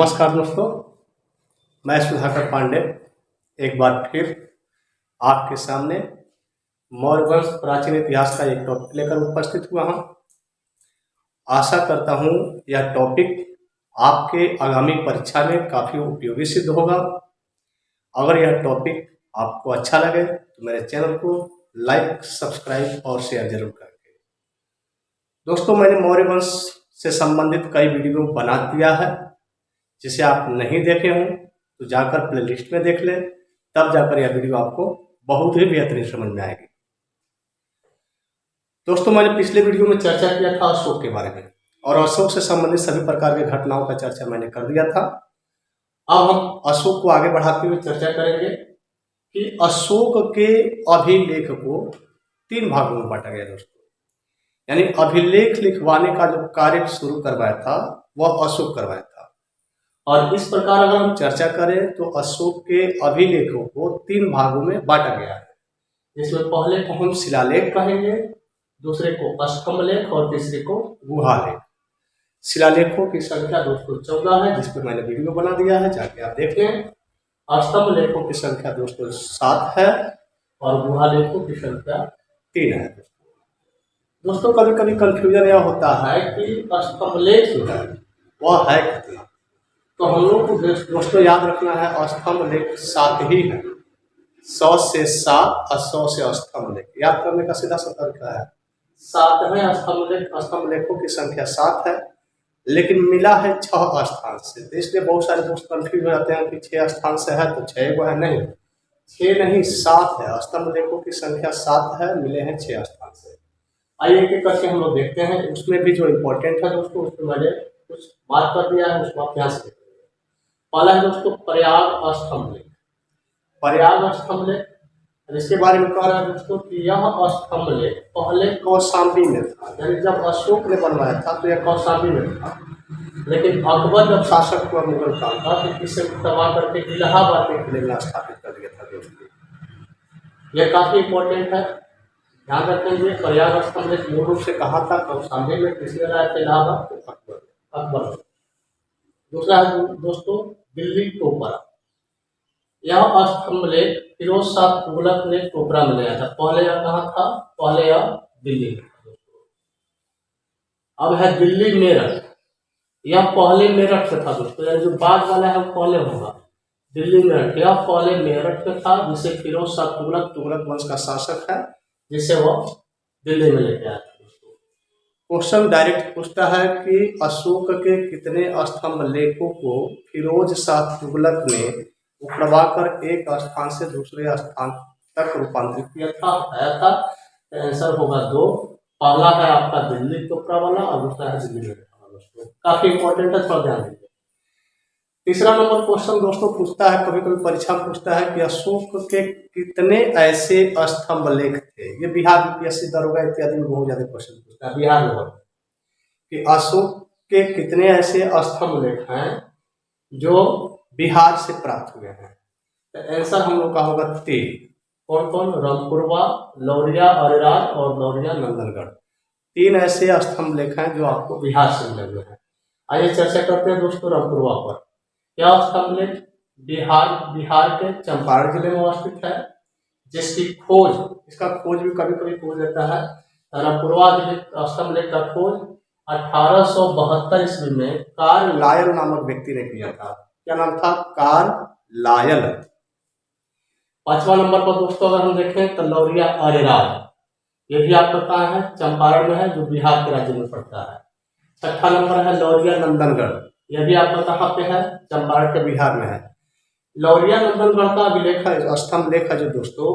नमस्कार दोस्तों, मैं सुधाकर पांडे एक बार फिर आपके सामने मौर्य वंश प्राचीन इतिहास का एक टॉपिक लेकर उपस्थित हुआ हूँ। आशा करता हूँ यह टॉपिक आपके आगामी परीक्षा में काफ़ी उपयोगी सिद्ध होगा। अगर यह टॉपिक आपको अच्छा लगे तो मेरे चैनल को लाइक, सब्सक्राइब और शेयर जरूर करें। दोस्तों, मैंने मौर्य वंश से संबंधित कई वीडियो बना दिया है, जिसे आप नहीं देखे हों तो जाकर प्लेलिस्ट में देख लें, तब जाकर यह वीडियो आपको बहुत ही बेहतरीन समझ में आएगी। दोस्तों, मैंने पिछले वीडियो में चर्चा किया था अशोक के बारे में, और अशोक से संबंधित सभी प्रकार के घटनाओं का चर्चा मैंने कर दिया था। अब हम अशोक को आगे बढ़ाते हुए चर्चा करेंगे कि अशोक के अभिलेख को 3 भागों में बांटा गया। दोस्तों, यानी अभिलेख लिखवाने का जो कार्य शुरू करवाया था वह अशोक करवाया था। और इस प्रकार अगर हम चर्चा करें तो अशोक के अभिलेखों को 3 भागों में बांटा गया है, जिसमें पहले को हम शिलालेख कहेंगे, दूसरे को स्तंभलेख और तीसरे को गुहालेख। शिलालेखों की संख्या दोस्तों 14 है, जिस पर मैंने वीडियो बना दिया है, जाके आप देख लें। स्तंभलेखों की संख्या दोस्तों 7 है और गुहालेखों की संख्या 3 है। दोस्तों, कभी कभी कंफ्यूजन यह होता है कि स्तंभलेख जो है वह है कितना। तो हम लोग को दोस्तों याद रखना है स्तंभलेख 7 ही है। 100 से 7 और 100 से स्तंभलेख याद करने का सीधा सा तरीका है। 7 है स्तंभलेख, स्तंभलेखों की संख्या 7 है, लेकिन मिला है 6 स्थान से। तो इसलिए बहुत सारे दोस्त कंफ्यूज हो जाते हैं कि 6 स्थान से है तो 6 को है। नहीं, 6 नहीं 7 है। स्तंभलेखों की संख्या 7 है, मिले हैं 6 स्थान से। आइए एक एक करके हम लोग देखते हैं। उसमें भी जो इम्पोर्टेंट है दोस्तों, उसमें मैंने कुछ बात कर दिया है, उसको आप ध्यान से। पहला है दोस्तों प्रयाग स्तंभलेख। प्रयाग स्तंभलेख, इसके बारे में कह रहा है दोस्तों कि यह स्तंभलेख पहले कौशाम्बी में था। यानी जब अशोक ने बनवाया था तो यह कौशाम्बी में था, लेकिन अकबर जब शासक हुआ मुगल काल का तो इसे तबाह करके इलाहाबाद में किले में स्थापित कर दिया था। दोस्तों, यह काफी इंपॉर्टेंट है, ध्यान रखेंगे। प्रयाग स्तंभलेख मूल रूप से कहा था कौशाम्बी में, किसने बनाया था? इलाहाबाद, तो अकबर। दूसरा है दोस्तों दिल्ली टोपरा। यह स्तंभलेख फिरोज शाह तुगलक ने टोपरा में लिया था। पहले यह कहाँ था? पहले यह दिल्ली में था। अब है दिल्ली मेरठ। यह पहले मेरठ से था दोस्तों, यानी जो बाद वाला है वो पहले होगा। दिल्ली मेरठ, यह पहले मेरठ में था, जिसे फिरोज शाह तुगलक वंश का शासक है, जिसे वह दिल्ली में लेके आया था। क्वेश्चन डायरेक्ट पूछता है कि अशोक के कितने स्तंभलेखों को फिरोज शाह तुगलक ने उखड़वाकर एक स्थान से दूसरे स्थान तक रूपांतरित किया था? आंसर होगा 2। पहला है आपका दिल्ली टोपरा वाला और दूसरा है दिल्ली में। काफी इंपॉर्टेंट है, थोड़ा ध्यान दीजिए। तीसरा नंबर क्वेश्चन दोस्तों पूछता है, कभी कभी परीक्षा पूछता है कि अशोक के कितने ऐसे स्तंभलेख थे। ये बिहार यूपीएससी दरोगा इत्यादि में बहुत ज्यादा क्वेश्चन पूछता है बिहार में, कि अशोक के कितने ऐसे स्तंभलेख हैं जो बिहार से प्राप्त हुए हैं। तो आंसर हम लोग का होगा 3। कौन कौन? रामपुरवा, लौरिया अरेराज और लौरिया नंदनगढ़। 3 ऐसे स्तंभलेख हैं जो आपको बिहार से मिले हुए हैं। आइए चर्चा करते हैं दोस्तों रामपुरवा पर। यह स्तंभलेख बिहार के चंपारण जिले में अवस्थित है, जिसकी खोज, इसका खोज भी कभी कभी खोज देता है। रामपुरवा स्तंभलेख का खोज 1872 ईस्वी में कार्ल लायल नामक व्यक्ति ने किया था। क्या नाम था? Karl Lyell. 5वां नंबर पर दोस्तों अगर हम देखें तो लौरिया अरेराज, ये भी आपका कहाँ है? चंपारण में है, जो बिहार के राज्य में पड़ता है। 6ठा नंबर है लौरिया नंदनगढ़, यह भी आपका कहाँ पे है? चंपारण के बिहार में है। लौरिया नंदनगढ़ का अभिलेख है, स्तंभलेख है जो दोस्तों,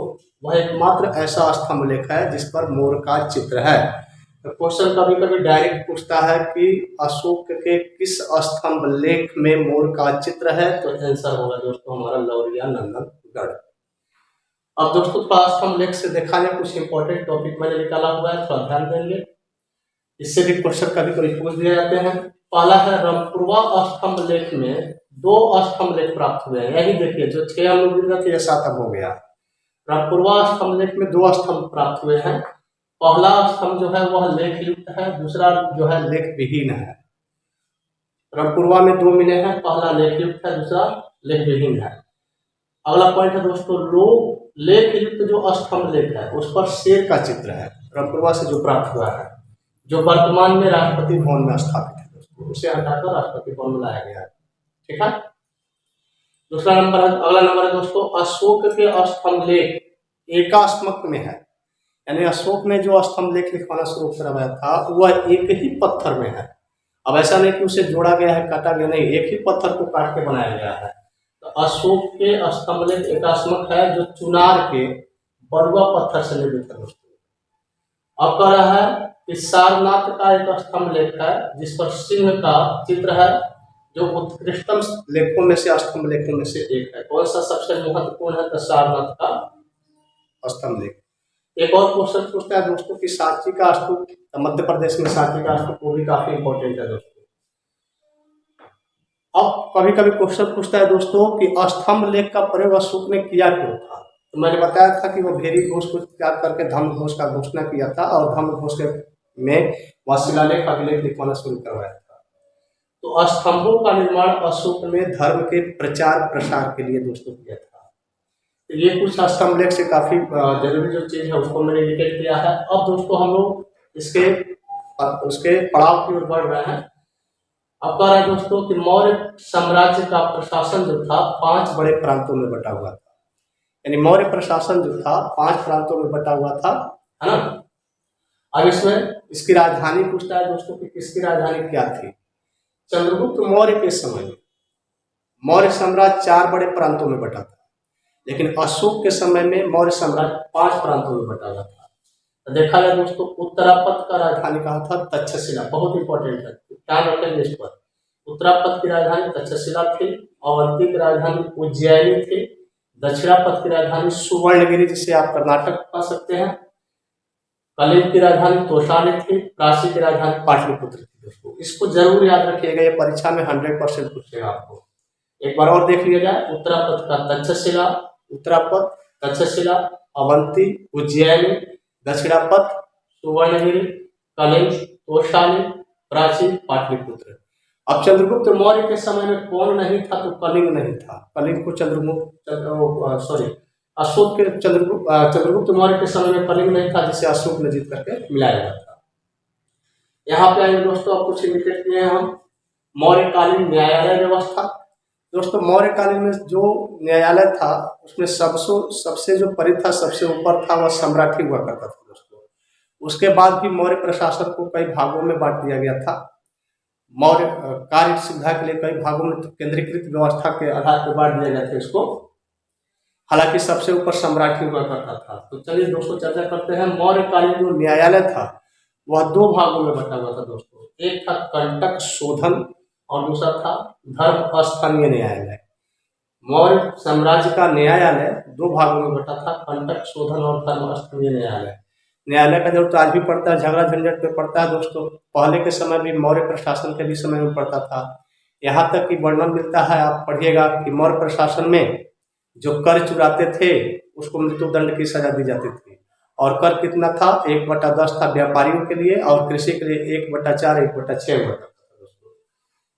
वह एकमात्र ऐसा स्तंभलेख है जिस पर मोर का चित्र है। तो क्वेश्चन कभी कभी डायरेक्ट पूछता है कि अशोक के किस स्तंभलेख में मोर का चित्र है, तो आंसर होगा दोस्तों हमारा लौरिया नंदनगढ़। अब दोस्तों थोड़ा स्तंभलेख से देखा जाए, कुछ इंपॉर्टेंट टॉपिक मैंने निकाला हुआ है, थोड़ा ध्यान देंगे। इससे भी क्वेश्चन कभी कभी पूछ दिए जाते हैं। पहला है रामपुरवा स्तंभलेख में 2 स्तंभलेख प्राप्त हुए हैं। यही देखिए, जो 6 हम लोग गिन रहे थे, ये 7 अब हो गया। रामपुरवा स्तंभलेख में 2 स्तंभ प्राप्त हुए हैं। पहला स्तंभ जो है वह लेख युक्त है, दूसरा जो है लेख विहीन है। रंगपुरवा में दो मिले हैं, पहला लेख युक्त है, दूसरा लेख विहीन है। अगला पॉइंट है दोस्तों, लेख युक्त जो स्तंभ लेख है उस पर शेर का चित्र है, रंगपुरवा से जो प्राप्त हुआ है, जो वर्तमान में राष्ट्रपति भवन में स्थापित है दोस्तों, उसे हटाकर राष्ट्रपति भवन में लाया गया है। ठीक है। दूसरा नंबर है, अगला नंबर है दोस्तों, अशोक के स्तंभ लेख एकास्मक में है, यानी अशोक ने जो स्तंभ लेख लिखवाना शुरू करवाया था वह एक ही पत्थर में है। अब ऐसा नहीं कि उसे जोड़ा गया है, काटा गया, नहीं, एक ही पत्थर को काट के बनाया गया है। तो अशोक के स्तंभ लेख एकास्मक है, जो चुनार के बरुआ पत्थर से निर्मित है दोस्तों। अब कह रहा है कि सारनाथ का एक स्तंभ लेख है जिस पर सिंह का चित्र है, जो उत्कृष्टतम लेखों में से, स्तंभ लेखों में से एक है। कौन सा सबसे महत्वपूर्ण है? तो सारनाथ का स्तंभ लेख। एक और क्वेश्चन पूछता है दोस्तों कि सांची का स्तूप, मध्य प्रदेश में सांची का स्तूप, वो भी काफी इंपॉर्टेंट है दोस्तों। अब कभी कभी क्वेश्चन पूछता है दोस्तों कि स्तंभ लेख का प्रयोग अशोक ने किया क्यों था? तो मैंने बताया था कि वो भेरी घोष को त्याग करके धम्म घोष का घोषणा किया था और धम्म घोष में वह शिलालेख अभिलेख लिखवाना शुरू करवाया था। तो स्तंभों का निर्माण अशोक ने धर्म के प्रचार प्रसार के लिए दोस्तों किया था। तो ये कुछ स्तंभ लेख से काफी जरूरी जो चीज है उसको मैंने इंडिकेट किया है। अब दोस्तों हम लोग उसके पड़ाव की ओर बढ़ रहे हैं। अब कह रहा है दोस्तों कि मौर्य साम्राज्य का प्रशासन जो था 5 बड़े प्रांतों में बटा हुआ था, यानी मौर्य प्रशासन जो था 5 प्रांतों में बटा हुआ था, है ना। अब इसमें इसकी राजधानी पूछता है दोस्तों कि किसकी राजधानी क्या थी? चंद्रगुप्त मौर्य के समय में मौर्य साम्राज्य 4 बड़े प्रांतों में बटा था, लेकिन अशोक के समय में मौर्य साम्राज्य 5 प्रांतों में बटा हुआ था। तो देखा जाए दोस्तों, उत्तरापद का राजधानी कहा था तक्षशिला, बहुत इंपॉर्टेंट है, ध्यान रखेंगे इस पर। उत्तरापद की राजधानी तक्षशिला थी, अवंती की राजधानी उज्जैनी थी, दक्षिणापद की राजधानी सुवर्णगिरी जिसे आप कर्नाटक कह सकते हैं, कलिंग की राजधानी तोशाली थी, काशी की राजधानी पाटलिपुत्र थी दोस्तों। इसको जरूर याद रखिएगा, ये परीक्षा में 100% पूछेगा आपको। एक बार और देख लिया जाए, उत्तरापद का तक्षशिला, उत्तरापद, तक्षशिला, अवंती, उज्जैनी, दक्षिणापद, सुवर्णगिरी, कलिंग, तोशाली, प्राची, पाटलिपुत्र। अब चंद्रगुप्त मौर्य के समय में कौन नहीं था? तो कलिंग नहीं था। कलिंग को अशोक के चंद्रगुप्त मौर्य के समय में कलिंग नहीं था, जिसे अशोक ने जीत करके मिलाया गया था। यहाँ पे आएंगे दोस्तों, अब कुछ इंडिकेट किए हैं हम। मौर्यकालीन न्यायालय व्यवस्था दोस्तों, मौर्यकालीन में जो न्यायालय था उसमें सबसे जो परिध था, सबसे ऊपर था, वह सम्राट ही हुआ करता था दोस्तों। उसके बाद भी मौर्य प्रशासन को कई भागों में बांट दिया गया था। मौर्य कार्य सुविधा के लिए कई भागों में केंद्रीकृत व्यवस्था के आधार पर बांट दिया गया था इसको, हालांकि सबसे ऊपर सम्राट ही हुआ करता था। तो चलिए दोस्तों चर्चा करते हैं। मौर्यकालीन जो न्यायालय था वह 2 भागों में बटा हुआ था दोस्तों। एक था कंटक शोधन और दूसरा था धर्म स्थानीय न्यायालय। मौर्य साम्राज्य का न्यायालय 2 भागों में बटा था, कंटक शोधन और धर्म स्थानीय न्यायालय। न्यायालय का जरूरत आज भी पड़ता है, झगड़ा झंझट पे पड़ता है दोस्तों। पहले के समय भी मौर्य प्रशासन के भी समय में पड़ता था। यहाँ तक कि वर्णन मिलता है, आप पढ़िएगा कि मौर्य प्रशासन में जो कर चुराते थे उसको मृत्युदंड की सजा दी जाती थी। और कर कितना था? 1/10 था व्यापारियों के लिए और कृषि के लिए 1/4, 1/6 होता था दोस्तों।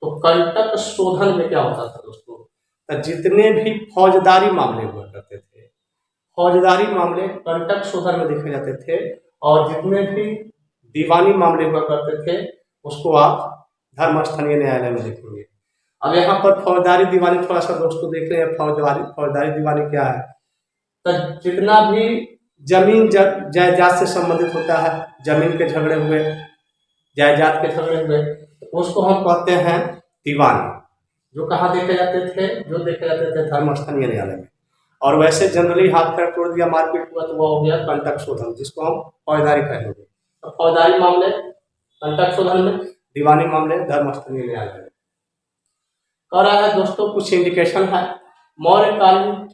तो कंटक शोधन में क्या होता था दोस्तों? तो जितने भी फौजदारी मामले हुआ करते थे, फौजदारी मामले कंटक शोधन में देखे जाते थे, और जितने भी दीवानी मामले हुआ करते थे उसको आप धर्म स्थानीय न्यायालय में देखेंगे। अब यहाँ पर फौजदारी दीवानी थोड़ा सा दोस्तों देख लें। फौजदारी दीवानी क्या है? तो जितना भी जमीन जायदाद से संबंधित होता है, जमीन के झगड़े हुए, जायदाद के झगड़े हुए, उसको हम कहते हैं दीवानी। जो कहाँ देखे जाते थे? जो देखे जाते थे धर्म स्थानीय न्यायालय में। और वैसे जनरली हाथ पैर तोड़ दिया, मारपीट हुआ, तो वह हो गया कंटक शोधन, जिसको हम फौजदारी कहेंगे। तो फौजदारी मामले कंटक शोधन में, दीवानी मामले धर्म स्थानीय न्यायालय में। कह रहा है दोस्तों कुछ इंडिकेशन है। मौर्यकालीन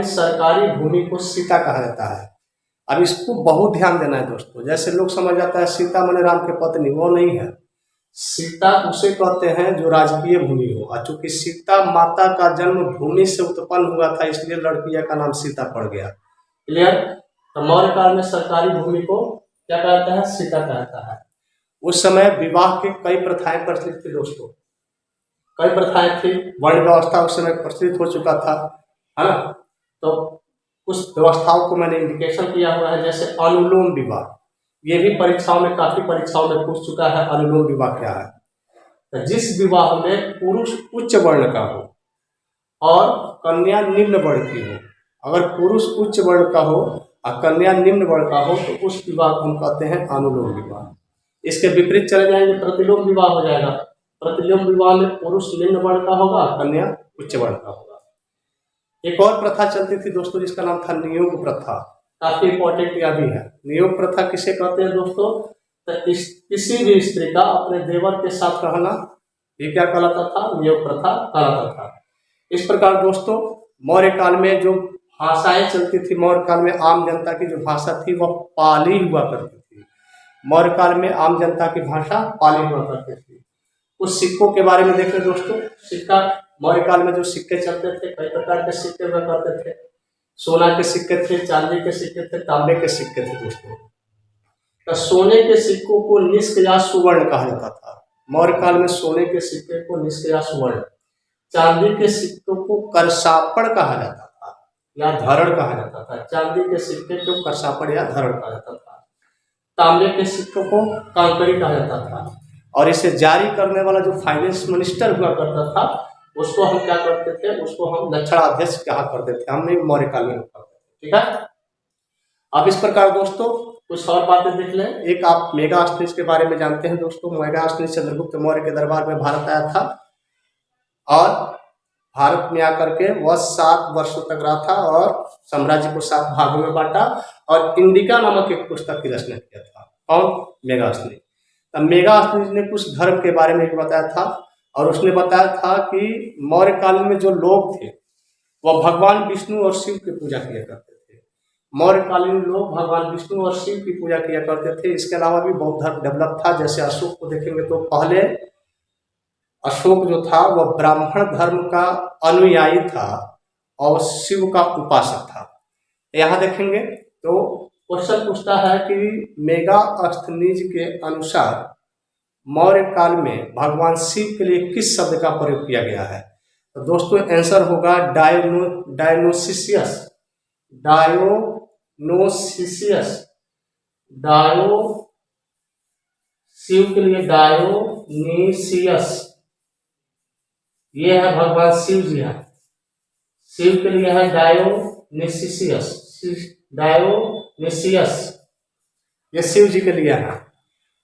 सरकारी भूमि को सीता कहा जाता है। अब इसको बहुत ध्यान देना है दोस्तों। जैसे लोग समझ जाता है सीता माने राम की पत्नी, वो नहीं है। सीता उसे कहते हैं जो राजकीय भूमि हो, और चूंकि सीता माता का जन्म भूमि से उत्पन्न हुआ था इसलिए लड़किया का नाम सीता पड़ गया। क्लियर? तो मौर्य काल में सरकारी भूमि को क्या कहता है? सीता कहता है। उस समय विवाह की कई प्रथाएं प्रचलित थी दोस्तों, कई प्रथाएं थी। वर्ण व्यवस्था उस समय प्रचलित हो चुका था, है ना। तो उस व्यवस्थाओं को मैंने इंडिकेशन किया हुआ है, जैसे अनुलोम विवाह, ये भी परीक्षाओं में, काफी परीक्षाओं में पूछ चुका है, अनुलोम विवाह क्या है। तो जिस विवाह में पुरुष उच्च वर्ण का हो और कन्या निम्न वर्ण की हो, अगर पुरुष उच्च वर्ण का हो और कन्या निम्न वर्ण का हो तो उस विवाह को हम कहते हैं अनुलोम विवाह। इसके विपरीत चले जाएंगे, प्रतिलोम विवाह हो जाएगा। प्रतिलोम विवाह में पुरुष निम्न वर्ण का होगा, कन्या उच्च वर्ण का होगा। एक और प्रथा चलती थी दोस्तों जिसका नाम था नियोग प्रथा, काफी इंपॉर्टेंट यह भी है। नियोग प्रथा किसे कहते हैं दोस्तों? तो किसी भी स्त्री का अपने देवर के साथ रहना, ये क्या कहलाता था? नियोग प्रथा कहलाता था। इस प्रकार दोस्तों मौर्य काल में जो भाषाएं चलती थी, मौर्य काल में आम जनता की जो भाषा थी वह पाली हुआ करती थी। मौर्य काल में आम जनता की भाषा पाली हुआ करती थी। कुछ सिक्कों के बारे में देखें दोस्तों। सिक्का, मौर्य काल में जो सिक्के चलते थे, कई प्रकार के सिक्के हुआ करते थे। सोना के सिक्के थे, चांदी के सिक्के थे, तांबे के सिक्के थे दोस्तों। तो सोने के सिक्कों को निष्क या सुवर्ण कहा जाता था। मौर्य काल में सोने के सिक्के को निष्क या सुवर्ण, चांदी के सिक्कों को करसापड़ कहा जाता था या धरण कहा जाता था। चांदी के सिक्के को करसापड़ या धरण कहा जाता था। तांबे के सिक्कों को कांकड़ी कहा जाता था। और इसे जारी करने वाला जो फाइनेंस मिनिस्टर हुआ करता था उसको हम क्या करते थे? उसको हम लक्षणाध्यक्ष कहा करते थे। हमने मौर्य काल में करते थे, ठीक है। अब इस प्रकार दोस्तों कुछ और बातें देख लें। एक आप मेगास्थनीज के बारे में जानते हैं दोस्तों। मेगास्थनीज चंद्रगुप्त मौर्य के दरबार में भारत आया था और भारत में आकर के वह 7 वर्षों तक रहा था और साम्राज्य को 7 भागों में बांटा और इंडिका नामक एक पुस्तक की रचना किया था। कौन? मेगास्थनीज। तब मेगास्थनीज ने कुछ धर्म के बारे में भी बताया था और उसने बताया था कि मौर्य काल में जो लोग थे वह भगवान विष्णु और शिव की पूजा किया करते थे। मौर्यकालीन लोग भगवान विष्णु और शिव की पूजा किया करते थे। इसके अलावा भी बौद्ध धर्म डेवलप था। जैसे अशोक को देखेंगे तो पहले अशोक जो था वह ब्राह्मण धर्म का अनुयायी था और शिव का उपासक था। यहाँ देखेंगे तो क्वेश्चन पूछता है कि मेगास्थनीज के अनुसार मौर्य काल में भगवान शिव के लिए किस शब्द का प्रयोग किया गया है? तो दोस्तों आंसर होगा डायोनोसियस। डायोनोसियस, डायो, शिव के लिए डायोनीसियस, ये है भगवान शिव जी है। शिव के लिए है डायोनीसियस, डायोनीसियस, ये शिव जी के लिए है।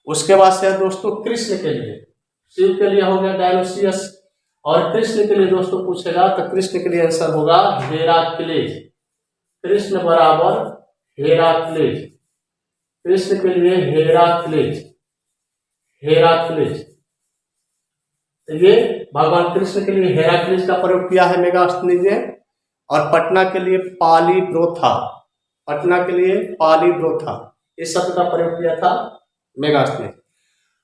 उसके बाद से दोस्तों कृष्ण के लिए, शिव के लिए हो गया डायोनीसियस और कृष्ण के लिए दोस्तों पूछेगा तो कृष्ण के लिए आंसर होगा हेराक्लेज। कृष्ण बराबर हेराक्लेज, कृष्ण के लिए हेराक्लेज, हेराक्लेज। तो ये भगवान कृष्ण के लिए हेराक्लेज का प्रयोग किया है मेगास्थनीज ने। और पटना के लिए पालीब्रोथा, पटना के लिए पालीब्रोथा इस शब्द का प्रयोग किया था मेगास्थनीज।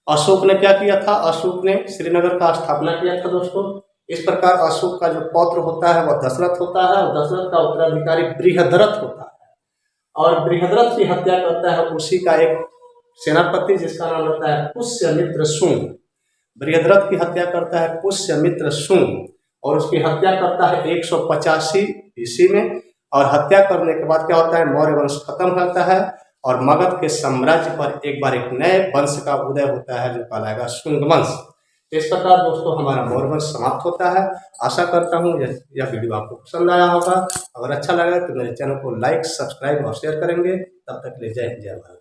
अशोक ने क्या किया था? अशोक ने श्रीनगर का स्थापना किया था दोस्तों। इस प्रकार अशोक का जो पौत्र होता है वह दशरथ होता है और दशरथ का उत्तराधिकारी बृहद्रथ होता है और बृहद्रथ की हत्या करता है उसी का एक सेनापति जिसका नाम रहता है पुष्यमित्र शुंग। बृहद्रथ की हत्या करता है पुष्यमित्र शुंग और उसकी हत्या करता है 185 ईस्वी में। और हत्या करने के बाद क्या होता है? मौर्य वंश खत्म होता है और मगध के साम्राज्य पर एक बार एक नए वंश का उदय होता है जो कहलाएगा शुंग वंश। इस प्रकार दोस्तों हमारा मौर्य वंश समाप्त होता है। आशा करता हूँ यह वीडियो आपको पसंद आया होगा। अगर अच्छा लगा तो मेरे चैनल को लाइक, सब्सक्राइब और शेयर करेंगे। तब तक के लिए जय हिंद, जय भारत।